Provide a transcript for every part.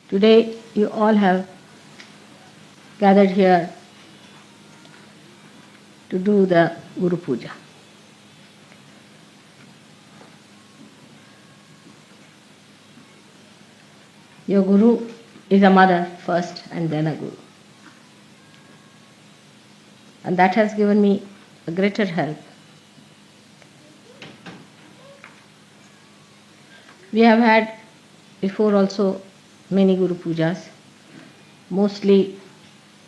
Today you all have gathered here to do the Guru Puja. Your Guru is a mother first and then a Guru. And that has given me a greater help. We have had before also many Guru Pujas, mostly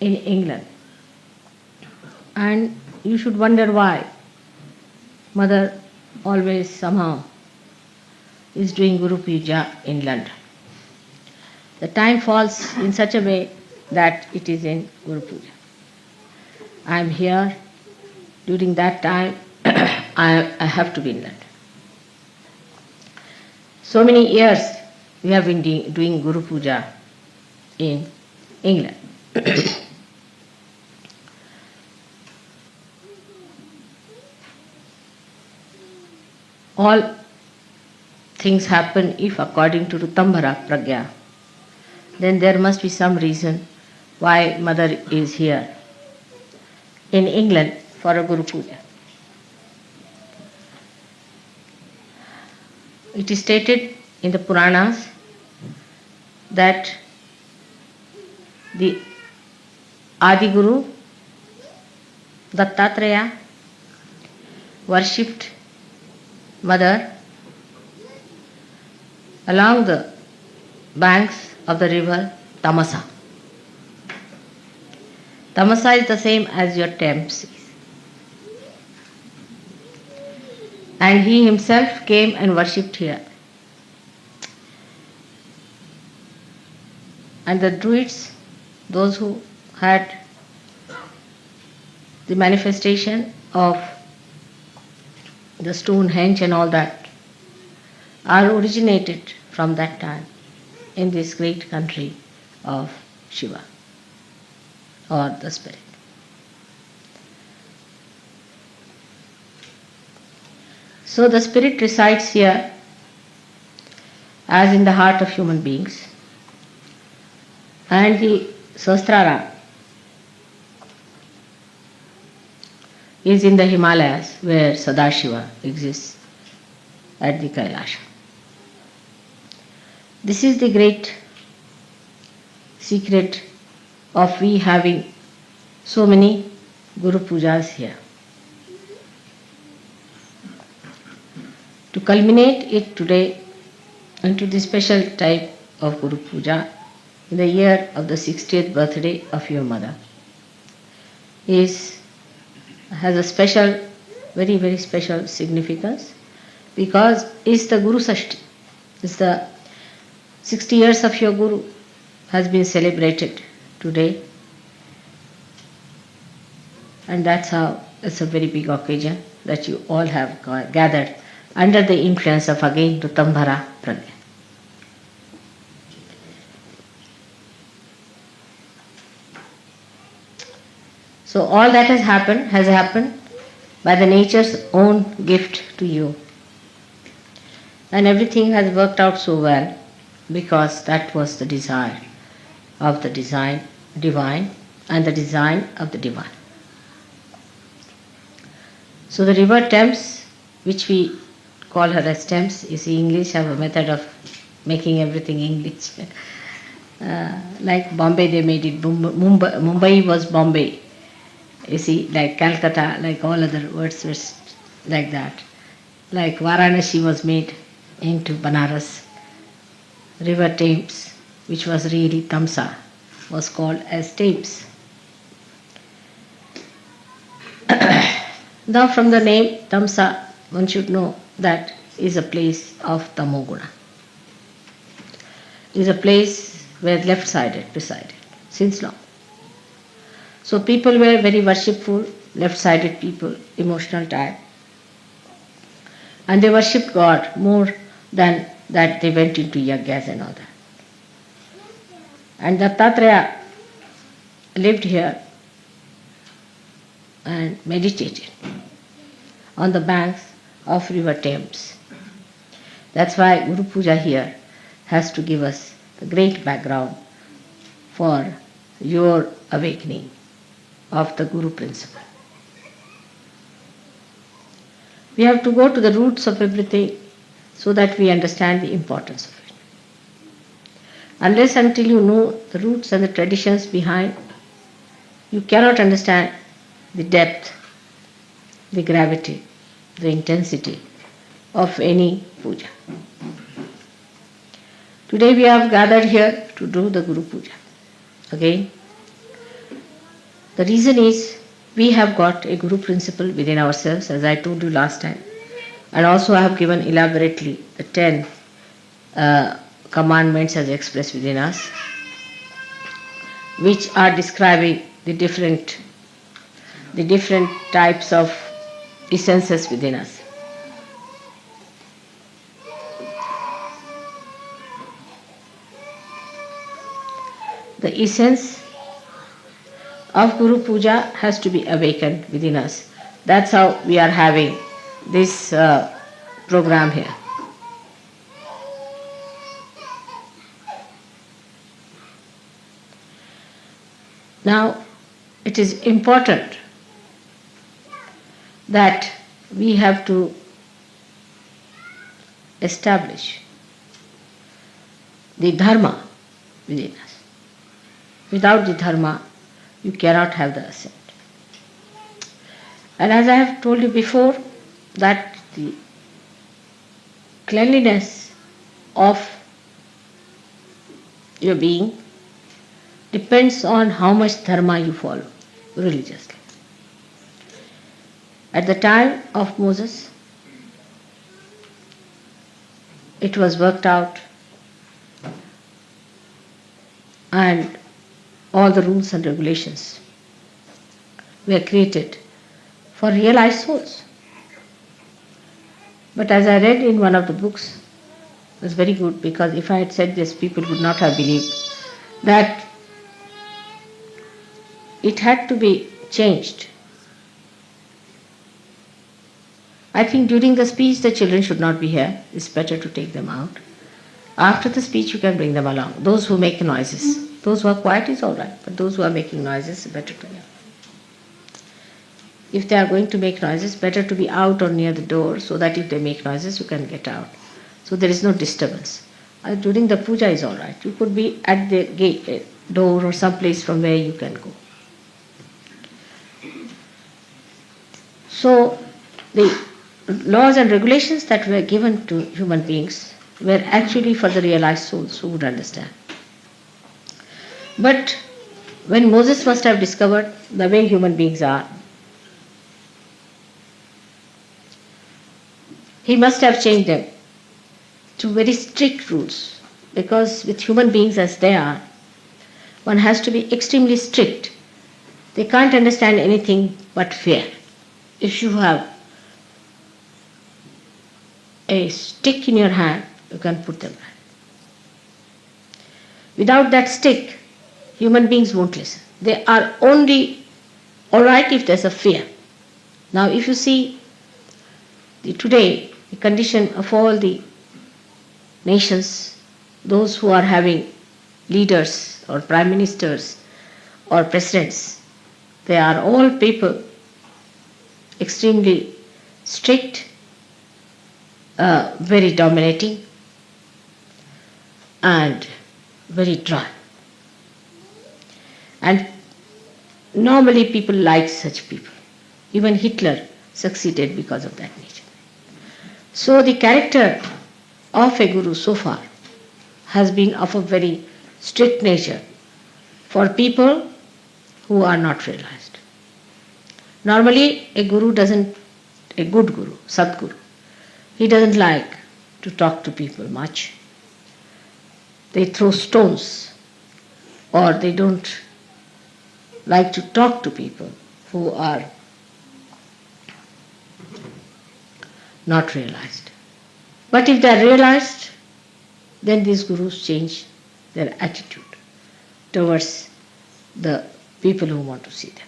in England. And you should wonder why Mother always somehow is doing Guru Puja in London. The time falls in such a way that it is in Guru Puja. I am here. During that time, I have to be in London. So many years we have been doing Guru Puja in England. All things happen if according to Rutambhara Pragya, then there must be some reason why Mother is here in England for a Guru Puja. It is stated in the Puranas that the Adi Guru Dattatreya worshipped Mother along the banks of the river Tamasa. Tamasa is the same as your Thames is. And he himself came and worshipped here. And the Druids, those who had the manifestation of the Stonehenge and all that, are originated from that time in this great country of Shiva or the Spirit. So the Spirit resides here as in the heart of human beings, and the Sahasrara is in the Himalayas where Sadashiva exists at the Kailasha. This is the great secret of we having so many Guru Pujas here. To culminate it today into the special type of Guru Puja in the year of the 60th birthday of your mother has a special, very, very special significance, because it's the Guru Sashti. It's the 60 years of your Guru has been celebrated today, and that's how it's a very big occasion that you all have gathered under the influence of again Rutambhara Pragya. So all that has happened by the nature's own gift to you. And everything has worked out so well because that was the desire of the divine and the design of the divine. So the river Thames, which we call her as Thames, you see English have a method of making everything English. Like Bombay they made it, Mumbai was Bombay. You see, like Calcutta, like all other words were like that. Like Varanasi was made into Banaras. River Thames, which was really Tamsa, was called as Thames. Now from the name Tamsa, one should know that is a place of Tamoguna. Is a place where left-sided resided since long. So people were very worshipful, left-sided people, emotional type. And they worshipped God more than that they went into yajnas and all that. And Dattatreya lived here and meditated on the banks of river Thames. That's why Guru Puja here has to give us the great background for your awakening of the Guru principle. We have to go to the roots of everything so that we understand the importance of it. Unless until you know the roots and the traditions behind, you cannot understand the depth, the gravity, the intensity of any puja. Today we have gathered here to do the Guru Puja. Again, the reason is we have got a Guru principle within ourselves, as I told you last time, and also I have given elaborately the 10 commandments as expressed within us, which are describing the different types of essences within us. The essence of Guru Puja has to be awakened within us. That's how we are having this program here. Now, it is important that we have to establish the dharma within us. Without the dharma, you cannot have the ascent. And as I have told you before, that the cleanliness of your being depends on how much dharma you follow religiously. At the time of Moses, it was worked out, and all the rules and regulations were created for realized souls. But as I read in one of the books, it was very good, because if I had said this, people would not have believed, that it had to be changed. I think during the speech the children should not be here. It's better to take them out. After the speech you can bring them along. Those who make noises. Those who are quiet is all right, but those who are making noises, better to be out. If they are going to make noises, better to be out or near the door, so that if they make noises, you can get out. So there is no disturbance. During the puja is all right. You could be at the gate, door, or some place from where you can go. So the laws and regulations that were given to human beings were actually for the realized souls who would understand. But when Moses must have discovered the way human beings are, he must have changed them to very strict rules, because with human beings as they are, one has to be extremely strict. They can't understand anything but fear. If you have a stick in your hand, you can put them right. Without that stick, human beings won't listen. They are only alright if there's a fear. Now if you see today, the condition of all the nations, those who are having leaders or prime ministers or presidents, they are all people extremely strict, very dominating, and very dry. And normally people like such people. Even Hitler succeeded because of that nature. So the character of a guru so far has been of a very strict nature for people who are not realized. Normally a good guru, Sadguru, he doesn't like to talk to people much. They throw stones, or they don't like to talk to people who are not realized. But if they are realized, then these gurus change their attitude towards the people who want to see them.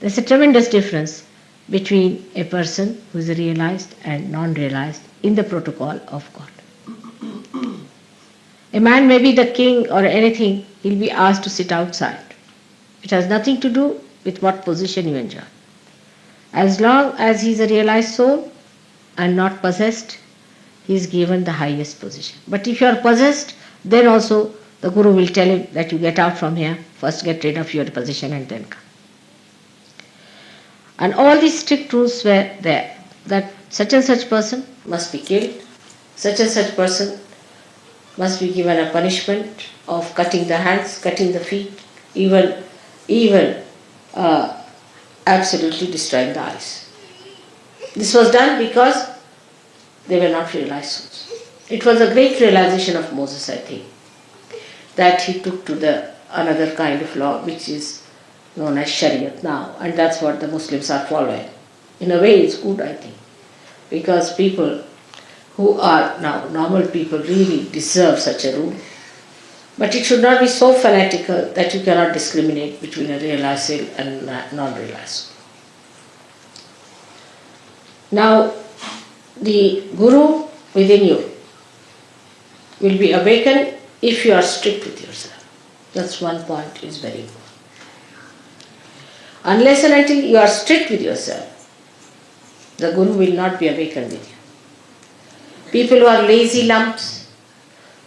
There's a tremendous difference between a person who is realized and non-realized in the protocol of God. A man may be the king or anything, he'll be asked to sit outside. It has nothing to do with what position you enjoy. As long as he is a realized soul and not possessed, he is given the highest position. But if you are possessed, then also the Guru will tell him that you get out from here, first get rid of your position and then come. And all these strict rules were there, that such and such person must be killed, such and such person must be given a punishment of cutting the hands, cutting the feet, even absolutely destroying the eyes. This was done because they were not realized souls. It was a great realization of Moses, I think, that he took to the another kind of law which is known as Shariat now, and that's what the Muslims are following. In a way it's good, I think, because people who are now normal people really deserve such a rule. But it should not be so fanatical that you cannot discriminate between a realized soul and non-realized soul. Now, the Guru within you will be awakened if you are strict with yourself. That's one point, is very important. Unless and until you are strict with yourself, the Guru will not be awakened with you. People who are lazy lumps,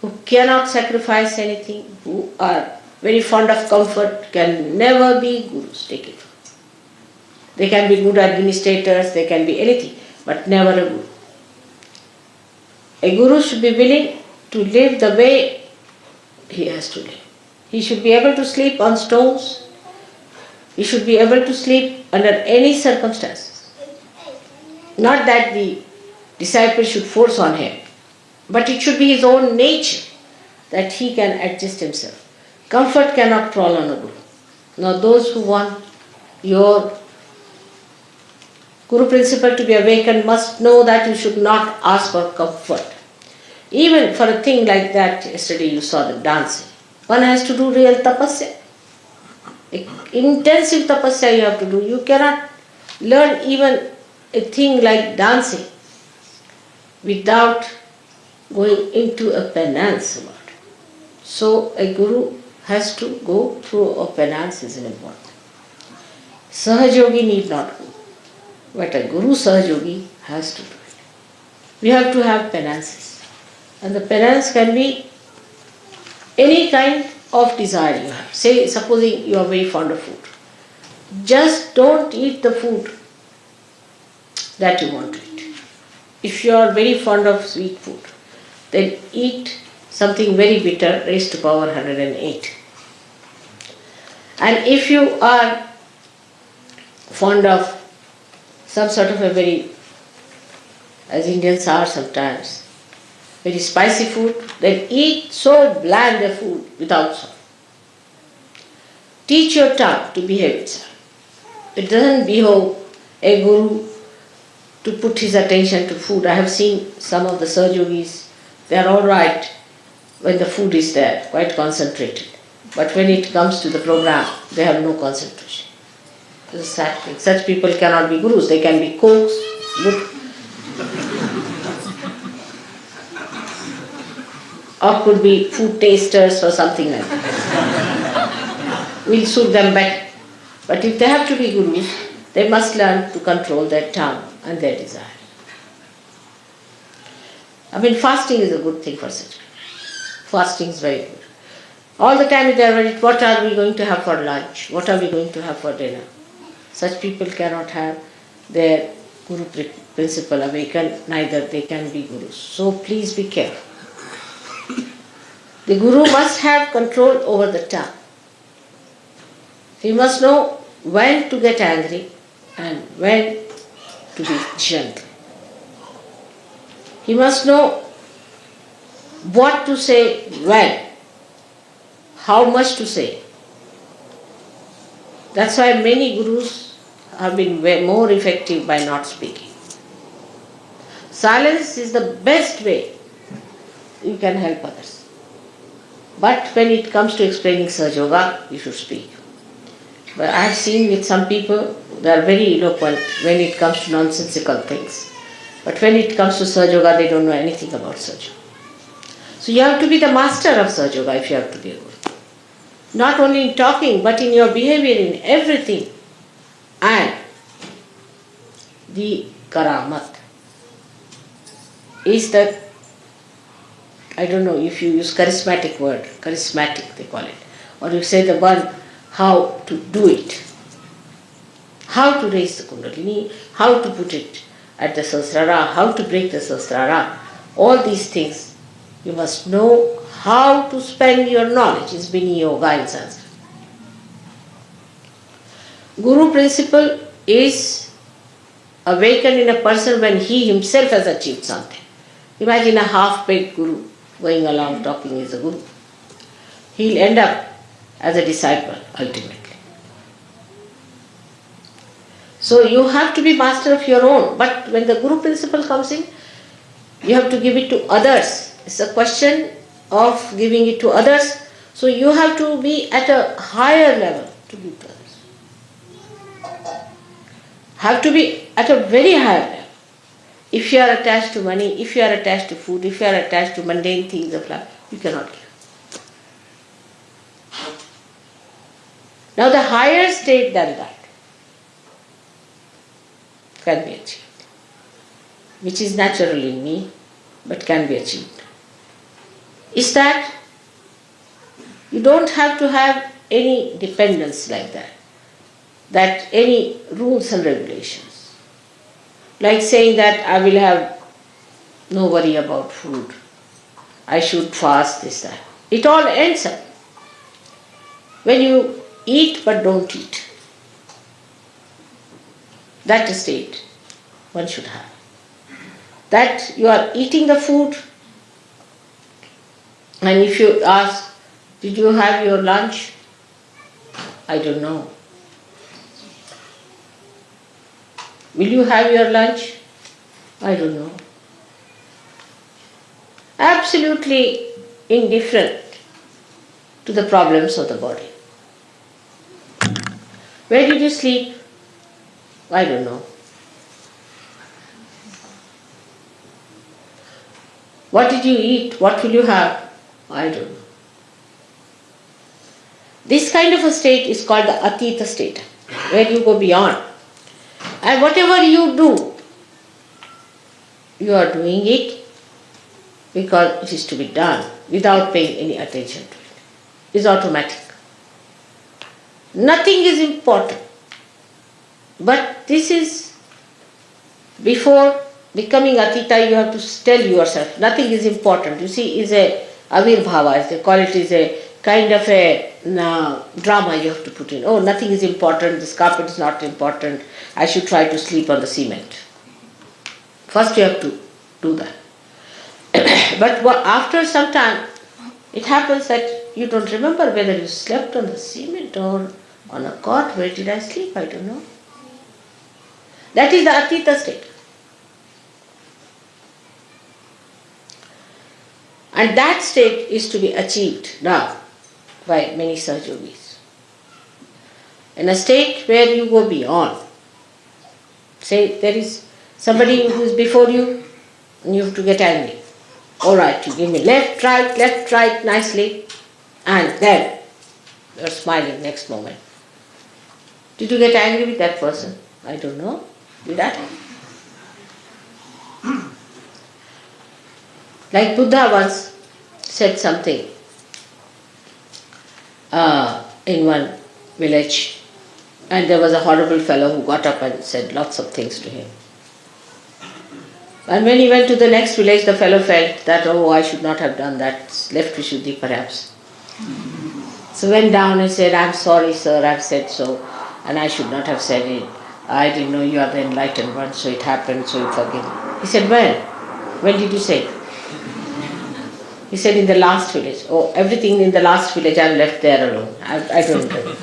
who cannot sacrifice anything, who are very fond of comfort, can never be Gurus. Take it. They can be good administrators, they can be anything, but never a Guru. A Guru should be willing to live the way he has to live. He should be able to sleep on stones. He should be able to sleep under any circumstances. Not that the disciple should force on him, but it should be his own nature that he can adjust himself. Comfort cannot crawl on a Guru. Now those who want your Guru principle to be awakened must know that you should not ask for comfort. Even for a thing like that, yesterday you saw the dancing. One has to do real tapasya. Intensive tapasya you have to do. You cannot learn even a thing like dancing without going into a penance about it. So a Guru has to go through a penance, is important. Sahajogi need not go, but a Guru Sahajogi has to do it. We have to have penances. And the penance can be any kind of desire you have. Say, supposing you are very fond of food. Just don't eat the food that you want to eat. If you are very fond of sweet food, then eat something very bitter, raised to power 108. And if you are fond of some sort of a very, as Indians are sometimes, very spicy food, then eat so bland a food without salt. Teach your tongue to behave itself. It doesn't behove a Guru to put his attention to food. I have seen some of the Sahajogis, they are all right when the food is there, quite concentrated. But when it comes to the program, they have no concentration. This is a sad thing. Such people cannot be Gurus. They can be cooks, or could be food tasters or something like that. We'll suit them better. But if they have to be Gurus, they must learn to control their tongue and their desire. I mean, fasting is a good thing for such people. Fasting is very good. All the time they are worried, what are we going to have for lunch? What are we going to have for dinner? Such people cannot have their Guru principle awakened, neither they can be Gurus. So please be careful. The Guru must have control over the tongue. He must know when to get angry and when to be gentle. He must know what to say when, how much to say. That's why many Gurus have been more effective by not speaking. Silence is the best way you can help others. But when it comes to explaining Sahaja Yoga, you should speak. But I have seen with some people, they are very eloquent when it comes to nonsensical things. But when it comes to Sahaja Yoga, they don't know anything about Sahaja Yoga. So you have to be the master of Sahaja Yoga if you have to be a guru. Not only in talking, but in your behavior, in everything. And the karamat is the, I don't know if you use charismatic word, charismatic they call it, or you say the one how to do it, how to raise the kundalini, how to put it at the sahasrara, how to break the sahasrara, all these things you must know how to spend your knowledge is Bini Yoga in Sanskrit. Guru principle is awakened in a person when he himself has achieved something. Imagine a half-baked guru going along talking is a guru. He'll end up as a disciple ultimately. So you have to be master of your own. But when the guru principle comes in, you have to give it to others. It's a question of giving it to others. So you have to be at a higher level to give to others. Have to be at a very high level. If you are attached to money, if you are attached to food, if you are attached to mundane things of life, you cannot give. Now the higher state than that can be achieved, which is natural in me, but can be achieved, is that you don't have to have any dependence like that any rules and regulations. Like saying that I will have no worry about food, I should fast, this, that. It all ends up when you eat but don't eat. That state one should have. That you are eating the food, and if you ask, did you have your lunch? I don't know. Will you have your lunch? I don't know. Absolutely indifferent to the problems of the body. Where did you sleep? I don't know. What did you eat? What will you have? I don't know. This kind of a state is called the Atita state, where you go beyond. And whatever you do, you are doing it because it is to be done without paying any attention to it. It's automatic. Nothing is important. But this is, before becoming Atita, you have to tell yourself, nothing is important. You see, is a avirbhava, as they call it, is a kind of a drama you have to put in. Oh, nothing is important, this carpet is not important, I should try to sleep on the cement. First you have to do that. But after some time, it happens that you don't remember whether you slept on the cement or on a cot. Where did I sleep? I don't know. That is the Atita state. And that state is to be achieved now by many Sahaja Yogis. In a state where you go beyond. Say there is somebody who is before you and you have to get angry. Alright, you give me left, right, nicely, and then you are smiling next moment. Did you get angry with that person? I don't know. Did that? Like Buddha once said something in one village, and there was a horrible fellow who got up and said lots of things to him. And when he went to the next village, the fellow felt that, oh, I should not have done that, left Vishuddhi perhaps. So went down and said, I'm sorry sir, I've said so, and I should not have said it. I didn't know you are the enlightened one, so it happened, so you forgive me. He said, when? When did you say it? He said, in the last village. Oh, everything in the last village I've left there alone. I don't know.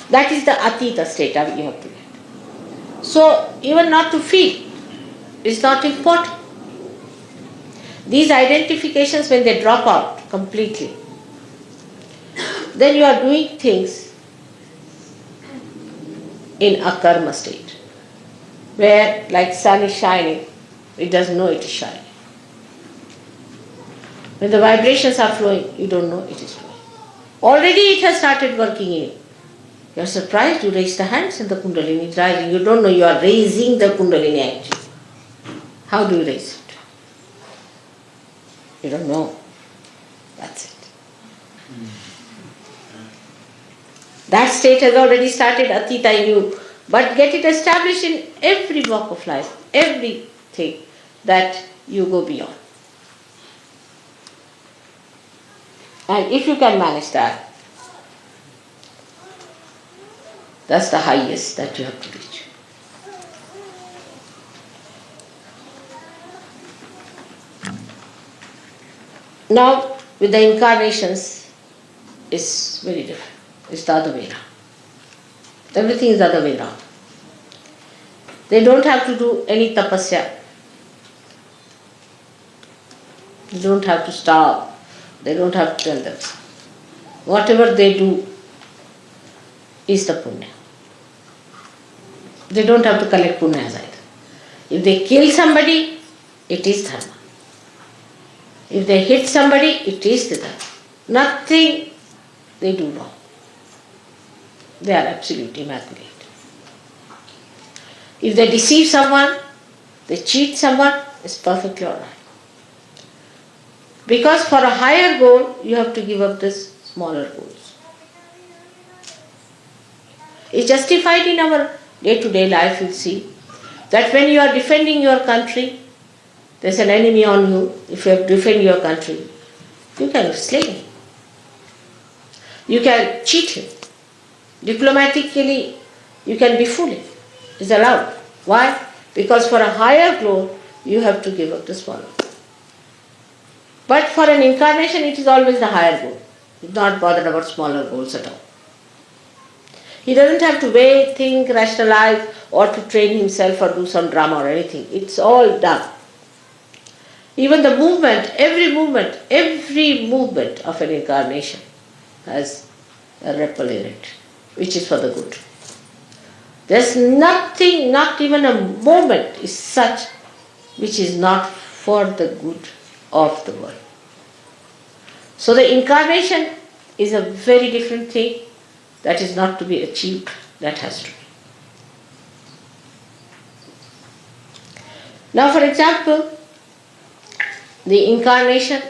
That is the Atita state you have to get. So, even not to feel is not important. These identifications, when they drop out completely, then you are doing things in a karma state, where like sun is shining, it doesn't know it is shining. When the vibrations are flowing, you don't know it is flowing. Already it has started working in you. You are surprised, you raise the hands and the Kundalini is rising. You don't know you are raising the Kundalini actually. How do you raise it? You don't know. That's it. That state has already started, Atita, in you. But get it established in every walk of life, everything that you go beyond. And if you can manage that, that's the highest that you have to reach. Now, with the incarnations, it's very different. It's the other way around. Everything is the other way around. They don't have to do any tapasya. They don't have to starve. They don't have to tell them. Whatever they do is the punya. They don't have to collect punyas either. If they kill somebody, it is dharma. If they hit somebody, it is the dharma. Nothing they do wrong. They are absolutely immaculate. If they deceive someone, they cheat someone, it's perfectly alright. Because for a higher goal, you have to give up this smaller goals. It's justified in our day-to-day life, you'll see, that when you are defending your country, there's an enemy on you. If you have to defend your country, you can slay him. You can cheat him. Diplomatically, you can befool him. It's allowed. Why? Because for a higher goal, you have to give up the smaller goal. But for an incarnation, it is always the higher goal. He's not bothered about smaller goals at all. He doesn't have to wait, think, rationalize, or to train himself or do some drama or anything. It's all done. Even the movement, every movement of an incarnation has a ripple in it, which is for the good. There's nothing, not even a moment is such which is not for the good of the world. So the incarnation is a very different thing that is not to be achieved, that has to be. Now for example, the incarnation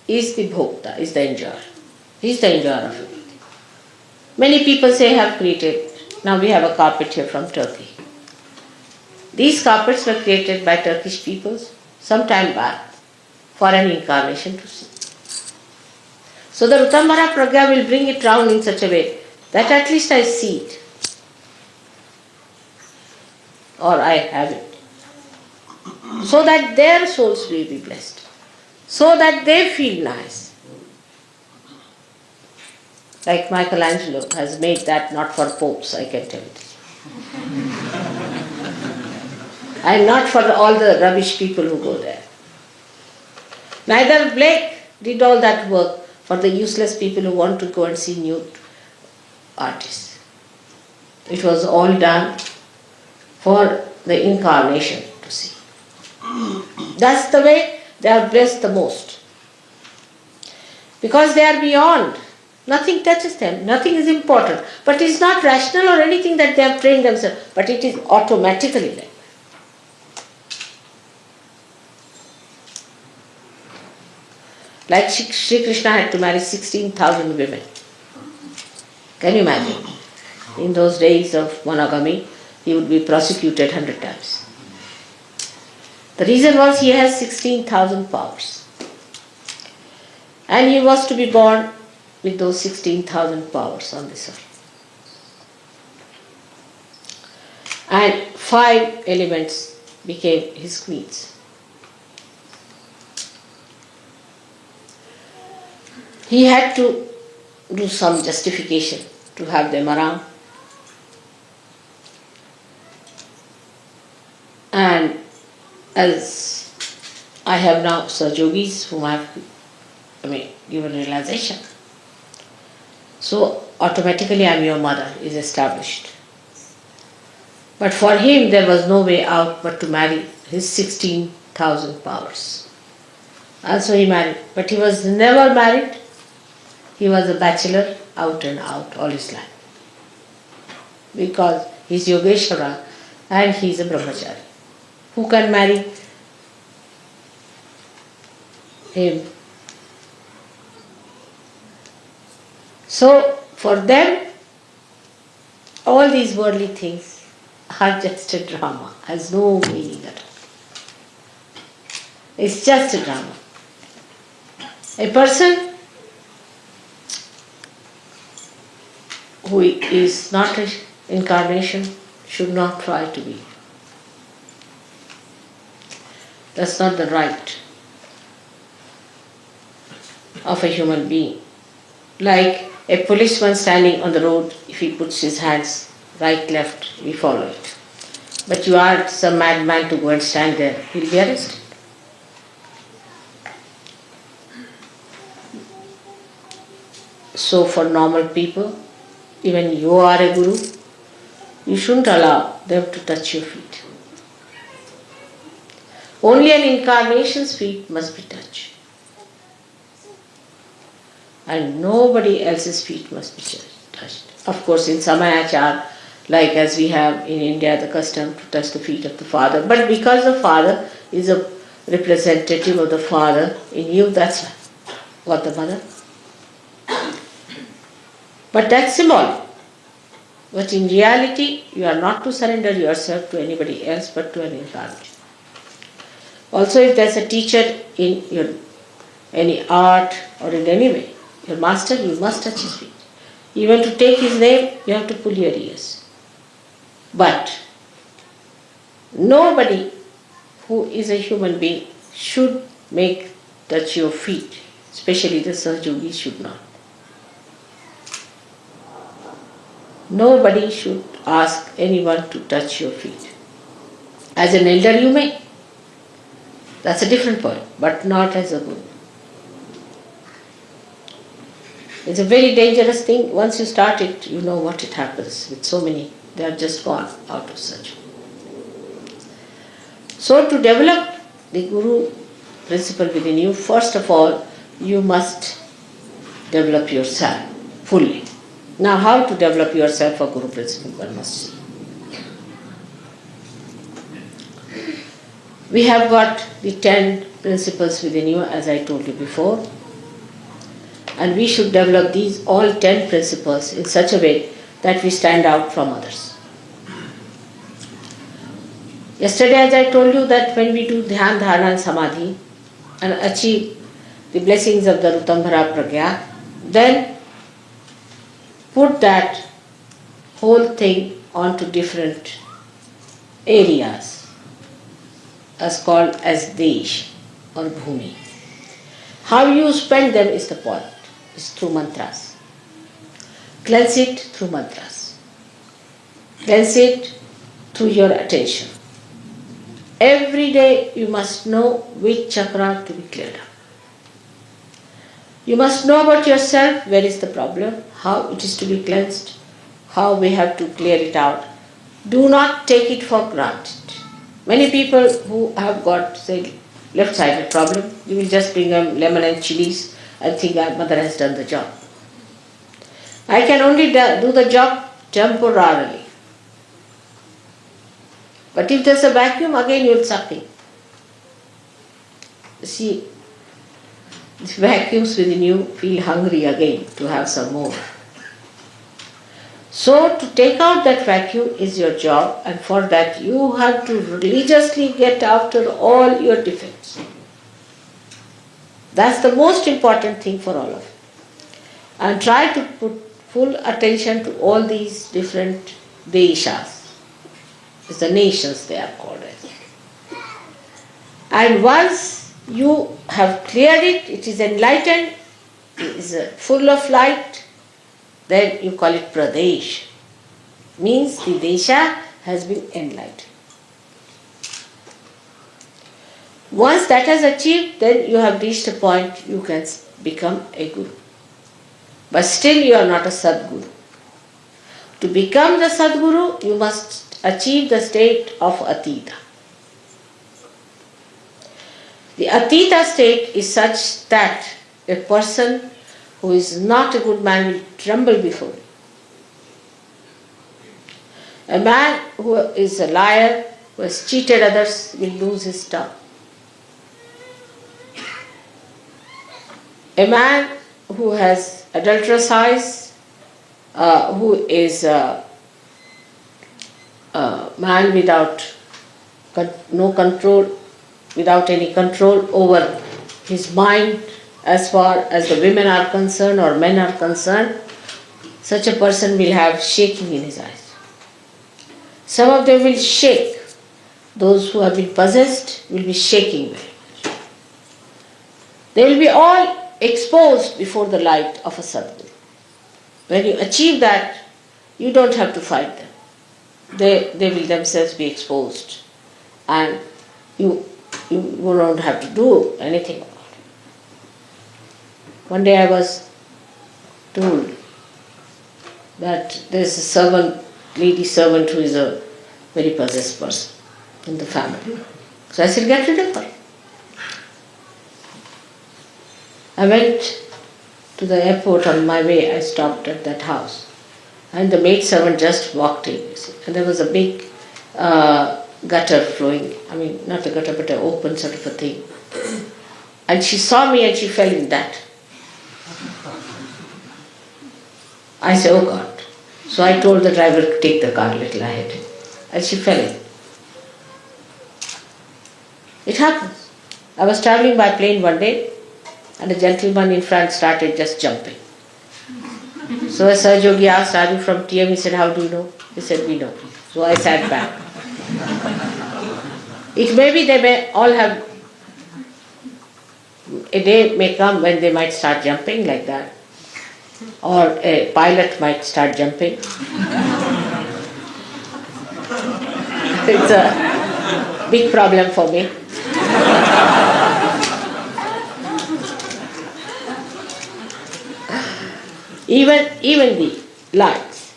is the bhokta, is the enjoyer. He is the enjoyer of everything. Many people say have created, now we have a carpet here from Turkey. These carpets were created by Turkish peoples some time back for an incarnation to see. So the Rutambara Pragya will bring it round in such a way that at least I see it. Or I have it. So that their souls will be blessed. So that they feel nice. Like Michelangelo has made that not for popes, I can tell you. And not for all the rubbish people who go there. Neither Blake did all that work for the useless people who want to go and see nude artists. It was all done for the incarnation to see. That's the way they are blessed the most. Because they are beyond. Nothing touches them. Nothing is important. But it is not rational or anything that they have trained themselves. But it is automatically like. Like Sri Krishna had to marry 16,000 women. Can you imagine? In those days of monogamy, he would be prosecuted 100 times. The reason was he has 16,000 powers. And he was to be born with those 16,000 powers on this earth. And 5 elements became his queens. He had to do some justification to have them around. And as I have now Sahajogis whom I have given realization. So automatically I am your mother is established. But for him there was no way out but to marry his 16,000 powers. Also he married, but he was never married. He was a bachelor out and out all his life. Because he's Yogeshwara and he's a brahmachari. Who can marry him? So for them, all these worldly things are just a drama, has no meaning at all. It's just a drama. A person who is not an incarnation should not try to be. That's not the right of a human being. Like a policeman standing on the road, if he puts his hands right, left, we follow it. But you are some madman to go and stand there, he'll be arrested. So for normal people, even you are a guru, you shouldn't allow them to touch your feet. Only an incarnation's feet must be touched. And nobody else's feet must be touched. Of course, in Samayachar, like as we have in India the custom to touch the feet of the father, but because the father is a representative of the father in you, that's what the mother. But that's symbolic. But in reality, you are not to surrender yourself to anybody else but to an incarnation. Also, if there's a teacher in your any art or in any way, your master, you must touch his feet. Even to take his name, you have to pull your ears. But nobody who is a human being should touch your feet, especially the Sahajogis should not. Nobody should ask anyone to touch your feet. As an elder you may. That's a different point, but not as a guru. It's a very dangerous thing. Once you start it, you know what it happens with so many. They are just gone out of such. So to develop the guru principle within you, first of all, you must develop yourself fully. Now, how to develop yourself for guru principle, one must see. We have got the 10 principles within you, as I told you before. And we should develop these all 10 principles in such a way that we stand out from others. Yesterday, as I told you, that when we do Dhyan, Dharana and Samadhi and achieve the blessings of the Rutambhara Pragya, then put that whole thing onto different areas as called as Desh or Bhumi. How you spend them is the point. It's through mantras. Cleanse it through mantras. Cleanse it through your attention. Every day you must know which chakra to be cleared up. You must know about yourself, where is the problem, how it is to be cleansed, how we have to clear it out. Do not take it for granted. Many people who have got, say, left-sided problem, you will just bring them lemon and chilies and think our mother has done the job. I can only do the job temporarily. But if there's a vacuum, again you will suck in. See, the vacuums within you feel hungry again to have some more. So to take out that vacuum is your job, and for that you have to religiously get after all your defects. That's the most important thing for all of you. And try to put full attention to all these different deshas. It's the nations they are called as. And once you have cleared it, it is enlightened, it is full of light, then you call it Pradesh. Means the Desha has been enlightened. Once that has achieved, then you have reached a point you can become a guru. But still you are not a Sadguru. To become the Sadguru, you must achieve the state of Atita. The Atita state is such that a person who is not a good man will tremble before him. A man who is a liar, who has cheated others, will lose his tongue. A man who has adulterous eyes, who is a man without no control, without any control over his mind as far as the women are concerned or men are concerned, such a person will have shaking in his eyes. Some of them will shake. Those who have been possessed will be shaking very much. They will be all exposed before the light of a sadguru. When you achieve that, you don't have to fight them. They will themselves be exposed, and you don't have to do anything about it. One day I was told that there is a servant, lady servant, who is a very possessed person in the family. So I said, get rid of her. I went to the airport. On my way, I stopped at that house. And the maid servant just walked in. And there was a big gutter flowing. I mean, not a gutter, but an open sort of a thing. And she saw me and she fell in that. I said, oh God. So I told the driver to take the car a little ahead. And she fell in. It happens. I was traveling by plane one day, and a gentleman in front started just jumping. So as Sir Yogi asked, are you from TM? He said, how do you know? He said, we know. So I sat back. It may be they may all have, a day may come when they might start jumping like that. Or a pilot might start jumping. It's a big problem for me. Even the lights.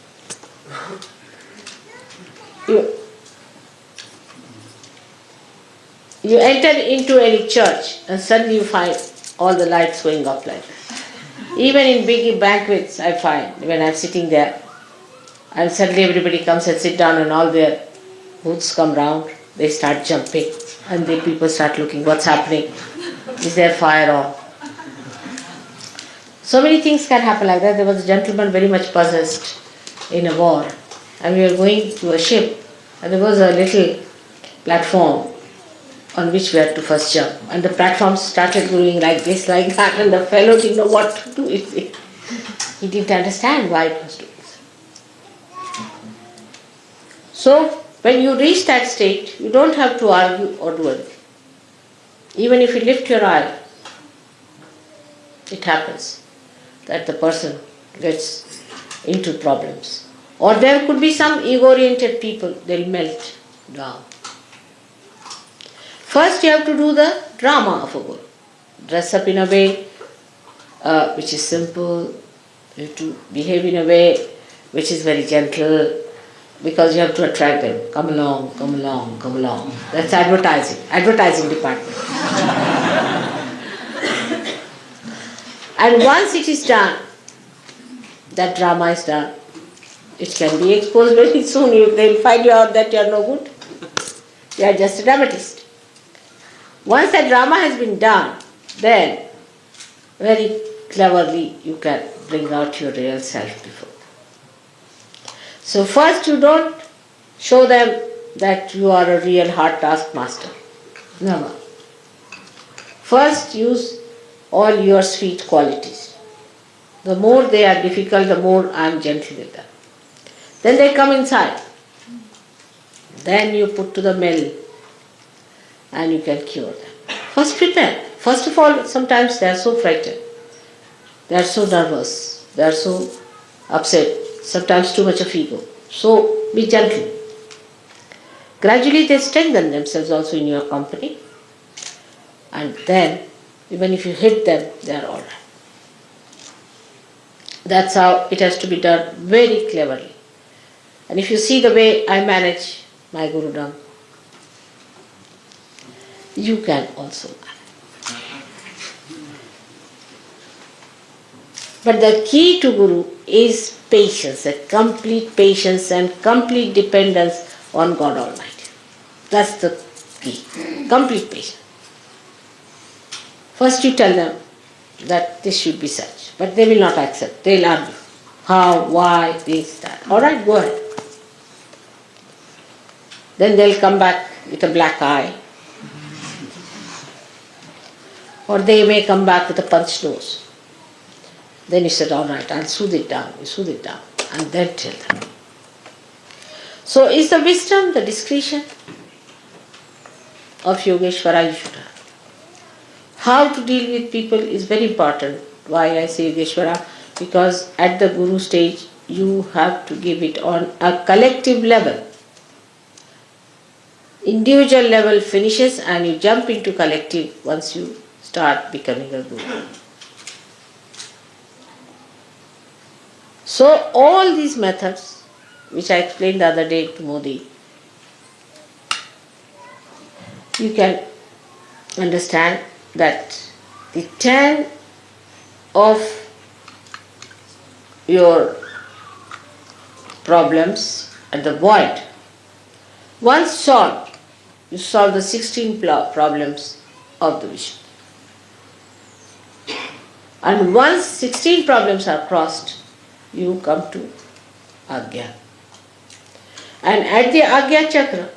You enter into any church and suddenly you find all the lights going up like that. Even in big banquets, I find when I'm sitting there and suddenly everybody comes and sit down and all their booths come round, they start jumping and the people start looking, what's happening? Is there fire on? So many things can happen like that. There was a gentleman very much possessed in a war, and we were going to a ship, and there was a little platform on which we had to first jump. And the platform started going like this, like that, and the fellow didn't know what to do with it. He didn't understand why it was doing so. So, when you reach that state, you don't have to argue or do anything. Even if you lift your eye, it happens that the person gets into problems. Or there could be some ego-oriented people, they'll melt down. First you have to do the drama of a guru. Dress up in a way which is simple. You have to behave in a way which is very gentle, because you have to attract them. Come along, come along, come along. That's advertising department. And once it is done, that drama is done, it can be exposed very soon. They'll find you out that you are no good. You are just a dramatist. Once that drama has been done, then very cleverly you can bring out your real self before them. So first you don't show them that you are a real hard taskmaster. Never. First use all your sweet qualities. The more they are difficult, the more I am gentle with them. Then they come inside. Then you put to the mill and you can cure them. First prepare. First of all, sometimes they are so frightened. They are so nervous. They are so upset. Sometimes too much of ego. So be gentle. Gradually they strengthen themselves also in your company. And then, even if you hit them, they are all right. That's how it has to be done, very cleverly. And if you see the way I manage my Gurudam, you can also manage. But the key to Guru is patience, a complete patience and complete dependence on God Almighty. That's the key. Complete patience. First you tell them that this should be such, but they will not accept. They will argue. How, why, this, that. Alright, go ahead. Then they'll come back with a black eye. Or they may come back with a punched nose. Then you said, alright, I'll soothe it down. You soothe it down. And then tell them. So is the wisdom, the discretion of Yogeshwara you should have. How to deal with people is very important. Why I say Yogeshwara? Because at the Guru stage, you have to give it on a collective level. Individual level finishes and you jump into collective once you start becoming a Guru. So all these methods, which I explained the other day to Modi, you can understand that the 10 of your problems at the void, once solved, you solve the 16 problems of the vision. And once 16 problems are crossed, you come to Agya. And at the Agya chakra,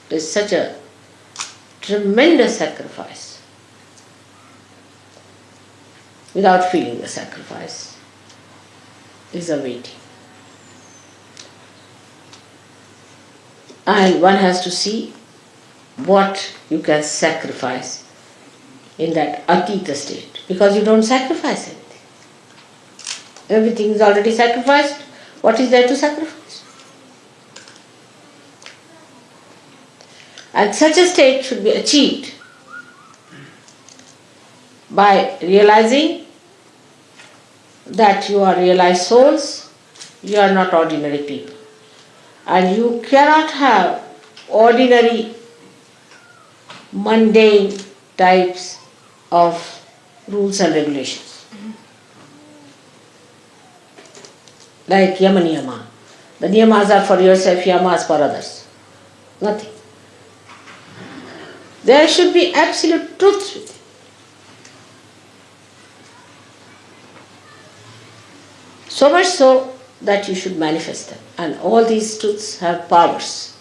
there is such a tremendous sacrifice. Without feeling the sacrifice is a waiting. And one has to see what you can sacrifice in that Atita state, because you don't sacrifice anything. Everything is already sacrificed. What is there to sacrifice? And such a state should be achieved by realizing that you are realized souls, you are not ordinary people. And you cannot have ordinary, mundane types of rules and regulations. Like Yama Niyama. The Niyamas are for yourself, Yamas for others. Nothing. There should be absolute truth with it. So much so that you should manifest them. And all these truths have powers.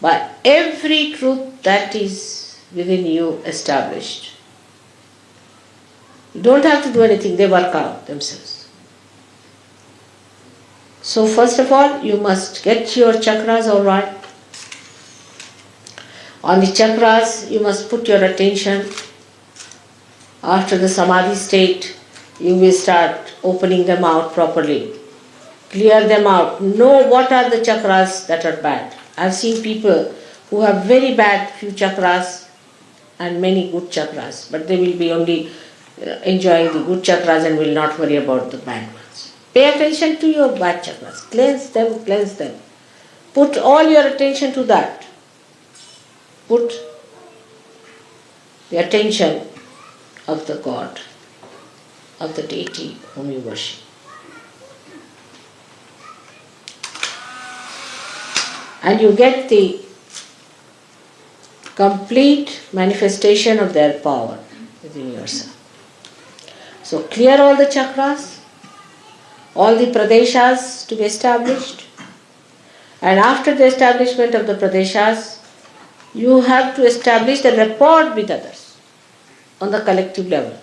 But every truth that is within you established, you don't have to do anything, they work out themselves. So first of all, you must get your chakras all right. On the chakras, you must put your attention. After the samadhi state, you will start opening them out properly. Clear them out. Know what are the chakras that are bad. I've seen people who have very bad few chakras and many good chakras, but they will be only enjoying the good chakras and will not worry about the bad ones. Pay attention to your bad chakras. Cleanse them, cleanse them. Put all your attention to that. Put the attention of the God, of the deity whom you worship. And you get the complete manifestation of their power within yourself. So clear all the chakras, all the pradeshas to be established, and after the establishment of the pradeshas, you have to establish the rapport with others on the collective level.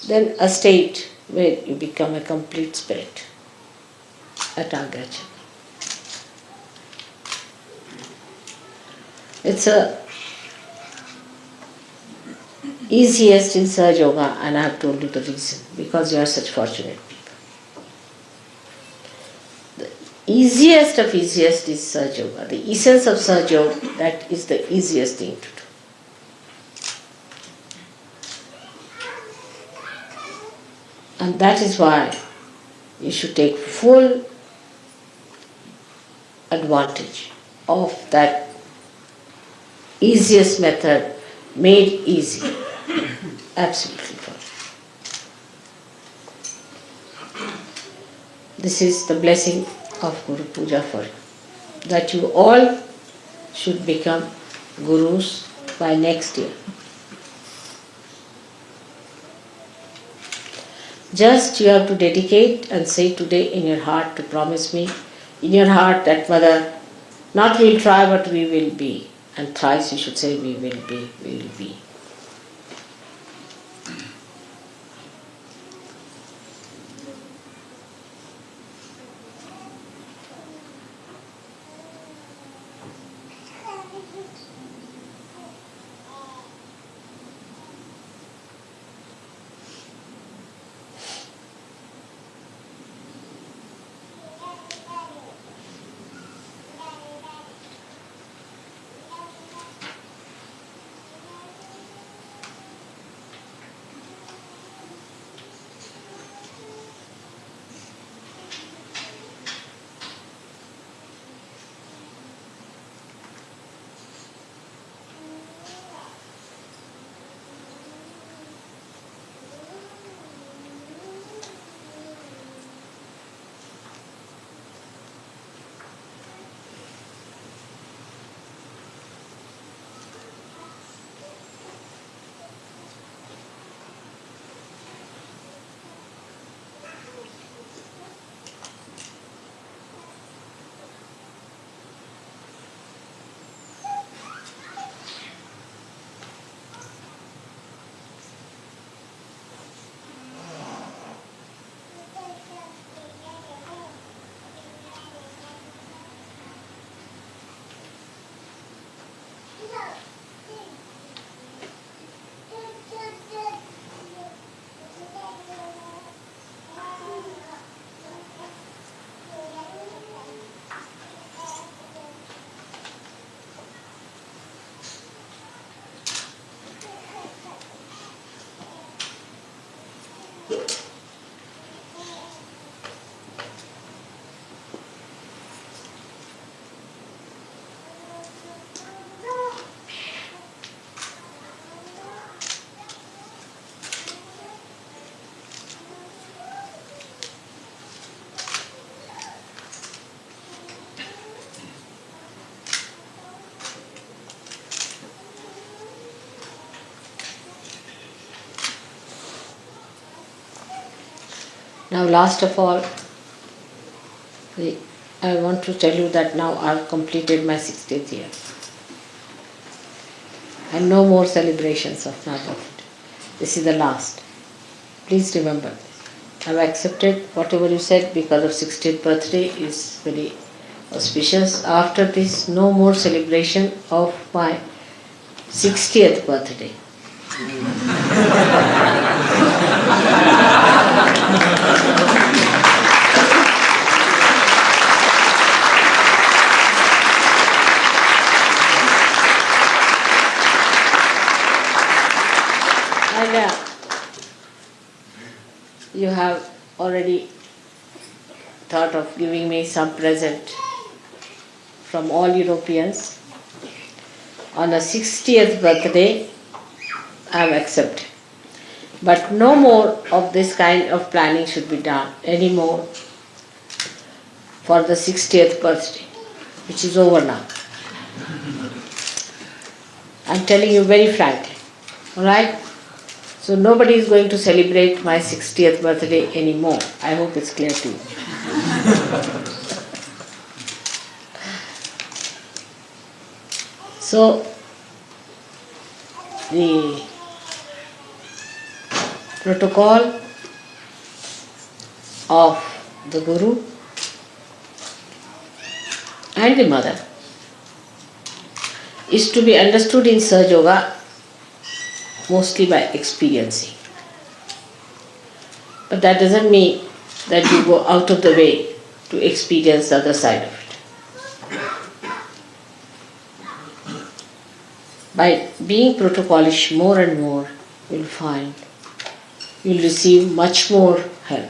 Then a state where you become a complete spirit at Agya chakra. It's the easiest in Sahaja Yoga, and I have told you the reason, because you are such fortunate people. The easiest of easiest is Sahaja Yoga. The essence of Sahaja Yoga, that is the easiest thing to do. And that is why you should take full advantage of that easiest method made easy. Absolutely for you. This is the blessing of Guru Puja for you. That you all should become gurus by next year. Just you have to dedicate and say today in your heart to promise me, in your heart that Mother, not we'll try but we will be. And thrice you should say we will be, we will be. Now last of all, I want to tell you that now I've completed my 60th year. And no more celebrations of my birthday. This is the last. Please remember this. I've accepted whatever you said because of 60th birthday is very auspicious. After this, no more celebration of my 60th birthday. And you have already thought of giving me some present from all Europeans. On the 60th birthday, I have accepted. But no more of this kind of planning should be done anymore for the 60th birthday, which is over now. I'm telling you very frankly, alright? So nobody is going to celebrate my 60th birthday anymore. I hope it's clear to you. So, the protocol of the Guru and the Mother is to be understood in Sahaja Yoga mostly by experiencing. But that doesn't mean that you go out of the way to experience the other side of it. By being protocolish more and more, you'll find you'll receive much more help.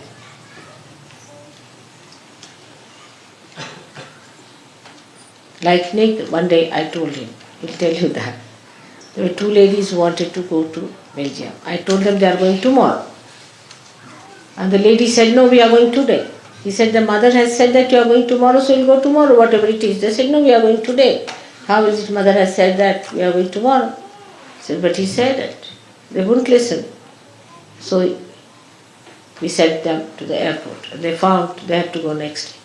Like Nick, one day I told him, he'll tell you that. There were two ladies who wanted to go to Belgium. I told them they are going tomorrow. And the lady said, no, we are going today. He said, the mother has said that you are going tomorrow, so you'll go tomorrow, whatever it is. They said, no, we are going today. How is it mother has said that we are going tomorrow? I said, but he said it. They wouldn't listen. So we sent them to the airport. And they found they had to go next day.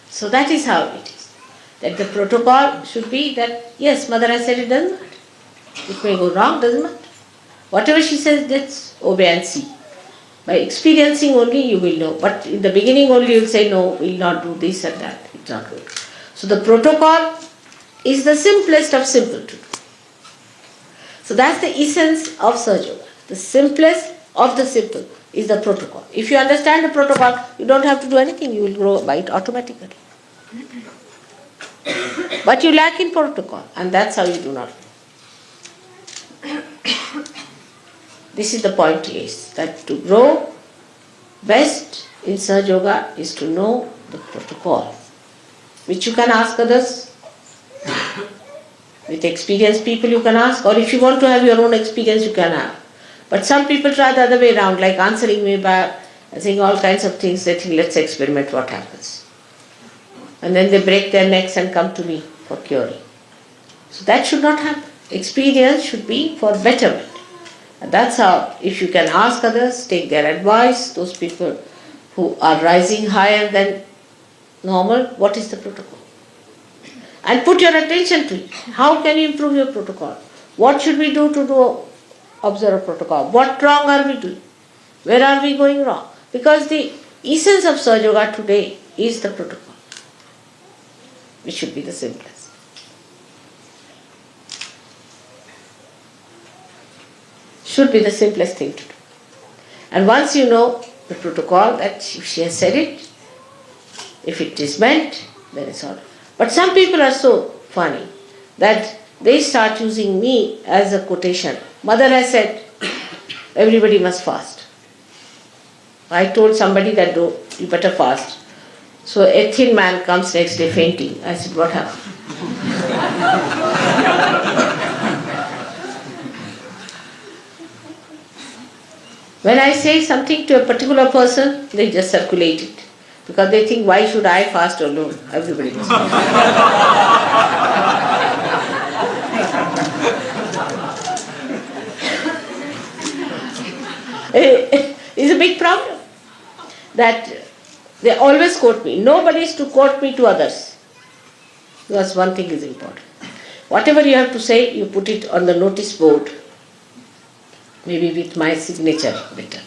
So that is how it is. That the protocol should be that, yes, mother has said it, doesn't matter. It may go wrong, doesn't matter. Whatever she says, let's obey and see. By experiencing only you will know. But in the beginning only you will say, no, we will not do this and that. It's not good. So the protocol is the simplest of simple to do. So that's the essence of Sahaja Yoga. The simplest of the simple is the protocol. If you understand the protocol, you don't have to do anything. You will grow by it automatically. But you lack in protocol, and that's how you do not know. This is the point, yes, that to grow best in Sahaja Yoga is to know the protocol, which you can ask others. With experienced people you can ask, or if you want to have your own experience, you can have. But some people try the other way around, like answering me back, saying all kinds of things. They think, let's experiment what happens. And then they break their necks and come to me for curing. So that should not happen. Experience should be for betterment. And that's how, if you can ask others, take their advice, those people who are rising higher than normal, what is the protocol? And put your attention to it. How can you improve your protocol? What should we do to observe a protocol? What wrong are we doing? Where are we going wrong? Because the essence of Sahaja Yoga today is the protocol, which should be the simplest. Should be the simplest thing to do. And once you know the protocol, that if she has said it, if it is meant, then it's all. But some people are so funny that they start using me as a quotation. Mother has said, everybody must fast. I told somebody that you better fast. So a thin man comes next day fainting. I said, what happened? When I say something to a particular person, they just circulate it. Because they think, why should I fast alone? Everybody must fast. It's a big problem that they always quote me. Nobody is to quote me to others. Because one thing is important. Whatever you have to say, you put it on the notice board. Maybe with my signature better.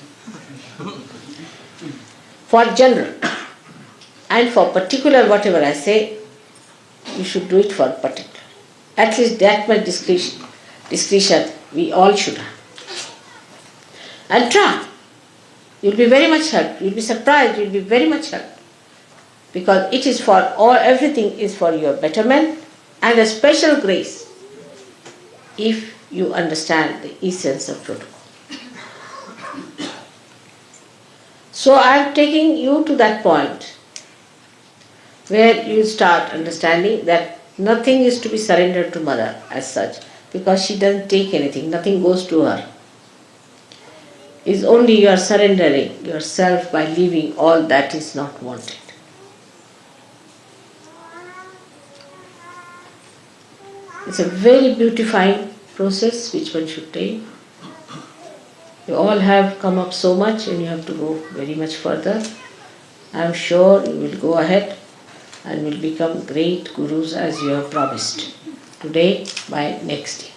For general and for particular, whatever I say, you should do it for particular. At least that much discretion we all should have. And try. You'll be very much helped. You'll be surprised. You'll be very much helped. Because it is for all, everything is for your betterment and a special grace if you understand the essence of protocol. So I am taking you to that point where you start understanding that nothing is to be surrendered to mother as such, because she doesn't take anything, nothing goes to her. It's only you are surrendering yourself by leaving all that is not wanted. It's a very beautifying process which one should take. You all have come up so much and you have to go very much further. I am sure you will go ahead and will become great gurus as you have promised today by next year.